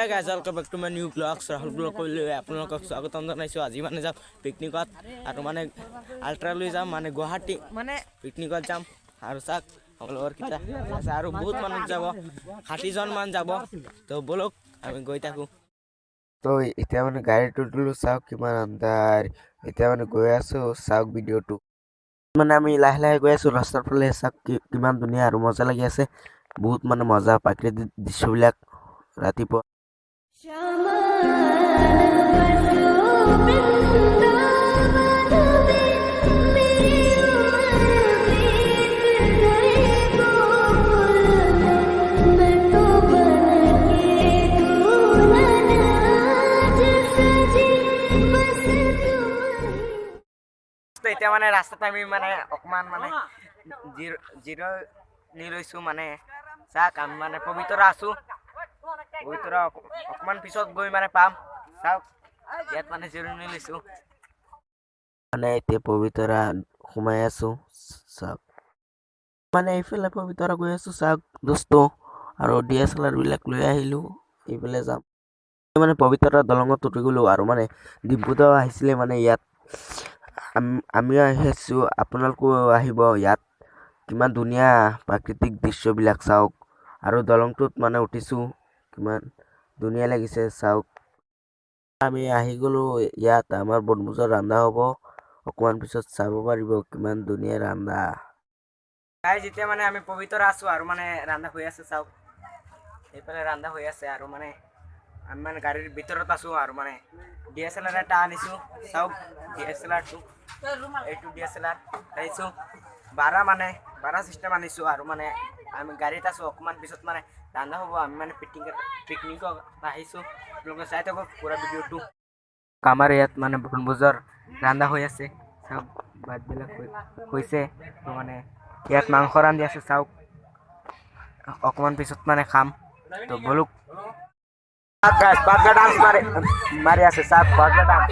High guys welcome back to my new blogs Rahul blog কৰিলোঁ আপোনালোকক স্বাগতম জনাইছোঁ। আজি মানে যাম পিকনিকত আৰু মানে আল্ট্ৰা লৈ যাম মানে গুৱাহাটী মানে পিকনিকত যাম আৰু চাওক লগৰ কেইটা আছে আৰু বহুত মানুহ যাব 60জন মান যাব তো বলক আমি গৈ থাকোঁ। তো এতিয়া মানে গাড়ীটো দিলোঁ চাওক কিমান আন্ধাৰ এতিয়া মানে গৈ আছোঁ চাওক ভিডিঅ'টো মানে আমি লাহে লাহে গৈ আছোঁ ৰাস্তাৰ ফালে চাওক কিমান ধুনীয়া আৰু মজা লাগি আছে বহুত মানে মজা প্ৰাকৃতিক দৃশ্যবিলাক ৰাতিপুৱা এতিয়া মানে ৰাস্তাত আমি মানে অকমান মানে জিৰ' নি লৈছোঁ মানে চাওক আমি মানে পবিতৰা আছোঁ পবিতৰা অকমান পিছত গৈ মানে পাম চাওক ইয়াত মানে জিৰণি লৈছোঁ মানে এতিয়া পবিতৰা সোমাই আছোঁ চাওক মানে এইফালে পবিতৰা গৈ আছোঁ চাওক দোস্ত আৰু DSLR বিলাক লৈ আহিলোঁ এইফালে যাম মানে পবিতৰা দলঙত উঠি গ'লোঁ আৰু মানে ডিম্পুদাও আহিছিলে মানে ইয়াত আমিও আহিছোঁ আপোনালোকো আহিব ইয়াত কিমান ধুনীয়া প্ৰাকৃতিক দৃশ্যবিলাক চাওক আৰু দলংটোত মানে উঠিছোঁ কিমান ধুনীয়া লাগিছে চাওক আমি আহি গ'লোঁ ইয়াত আমাৰ বনভোজৰ ৰান্ধা হ'ব অকমান পিছত চাব পাৰিব কিমান ধুনীয়া ৰান্ধা গাইজ এতিয়া মানে আমি পবিতৰা আছোঁ আৰু মানে ৰান্ধা হৈ আছে চাওক এইফালে ৰান্ধা হৈ আছে আৰু মানে আমি মানে গাড়ীৰ ভিতৰত আছোঁ আৰু মানে DSLR এটা আনিছোঁ চাওক DSLRটো এইটো DSLR আহিছোঁ বাৰা চিষ্টেম আনিছোঁ আৰু মানে আমি গাড়ীত আছোঁ অকণমান পিছত মানে ৰান্ধা হ'ব আমি মানে পিকনিকত আহিছোঁ আপোনালোকে চাই থাকক পুৰা ভিডিঅ'টো আমাৰ ইয়াত মানে বনভোজৰ ৰান্ধা হৈ আছে চাওক ভাতবিলাক হৈছে তো মানে ইয়াত মাংস ৰান্ধি আছে চাওক অকণমান পিছত মানে খাম তো বলক পাগলা ডান্স মাৰি আছে চাওক পাগলা ডান্স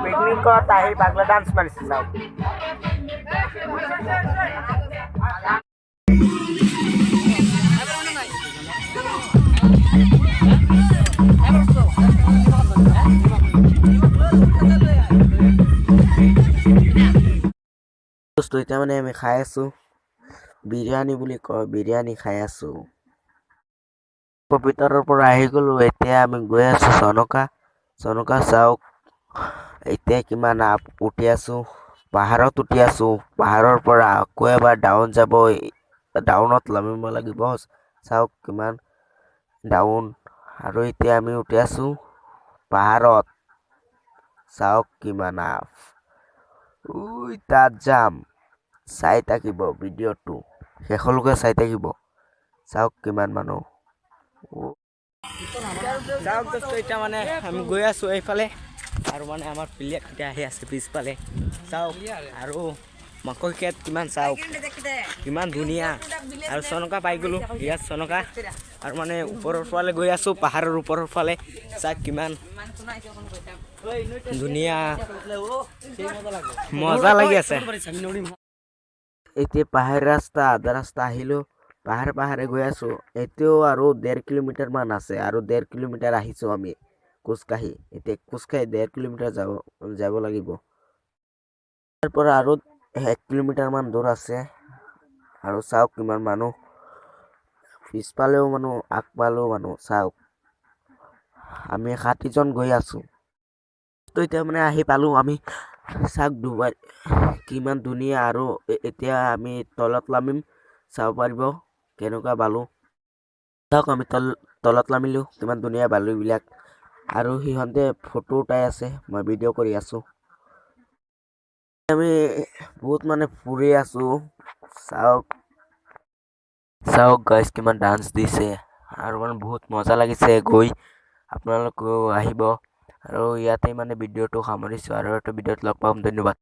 পিকনিকত আহি পাগলা ডান্স মাৰিছে চাওক এতিয়া মানে আমি খাই আছোঁ বিৰিয়ানী বুলি কয় বিৰিয়ানী খাই আছোঁ পবিতৰাৰ পৰা আহি গ'লোঁ এতিয়া আমি গৈ আছোঁ চনকা চাওক এতিয়া কিমান উঠি আছোঁ পাহাৰত উঠি আছোঁ পাহাৰৰ পৰা আকৌ এবাৰ ডাউন যাব ডাউনত নামিব লাগিব চাওক কিমান ডাউন আৰু এতিয়া আমি উঠি আছোঁ পাহাৰত চাওক কিমান তাত যাম চাই থাকিব ভিডিঅ'টো শেষলৈকে চাই থাকিব চাওক কিমান মানুহ চাওক দোস্ত এতিয়া মানে আমি গৈ আছোঁ এইফালে আৰু মানে আমাৰ প্লেয়াৰ কেইটা আহি আছে পিছফালে চাওক আৰু মাকৈ খেত কিমান চাওক কিমান ধুনীয়া আৰু চনকা পাই গ'লোঁ ইয়াত চনকা আৰু মানে ওপৰৰ ফালে গৈ আছোঁ পাহাৰৰ ওপৰৰ ফালে চাওক কিমান ধুনীয়া মজা লাগি আছে এতিয়া আধা ৰাস্তা আহিলোঁ পাহাৰে গৈ আছোঁ এতিয়াও আৰু 1.5 কিলোমিটাৰ মান আছে আৰু 1.5 কিলোমিটাৰ আহিছোঁ আমি খোজকাঢ়ি এতিয়া খোজকাঢ়ি 1.5 কিলোমিটাৰ যাব লাগিব তাৰ পৰা আৰু 1 কিলোমিটাৰ মান দূৰ আছে আৰু চাওক কিমান মানুহ পিছফালেও মানুহ আগফালেও মানুহ চাওক আমি 60জন গৈ আছোঁ তো এতিয়া মানে আহি পালোঁ আমি চাওক দুবাৰ কিমান ধুনীয়া আৰু এতিয়া আমি তলত নামিম চাব পাৰিব কেনেকুৱা বালু চাওক আমি তলত নামিলোঁ কিমান ধুনীয়া বালুবিলাক আৰু সিহঁতে ফটো উঠাই আছে মই ভিডিঅ' কৰি আছোঁ আমি বহুত মানে ফুৰি আছোঁ চাওক গাইজ কিমান ডান্স দিছে আৰু মানে বহুত মজা লাগিছে গৈ আপোনালোকেও আহিব আৰু ইয়াতে মানে ভিডিঅ'টো সামৰিছোঁ আৰু এটা ভিডিঅ'ত লগ পাম ধন্যবাদ।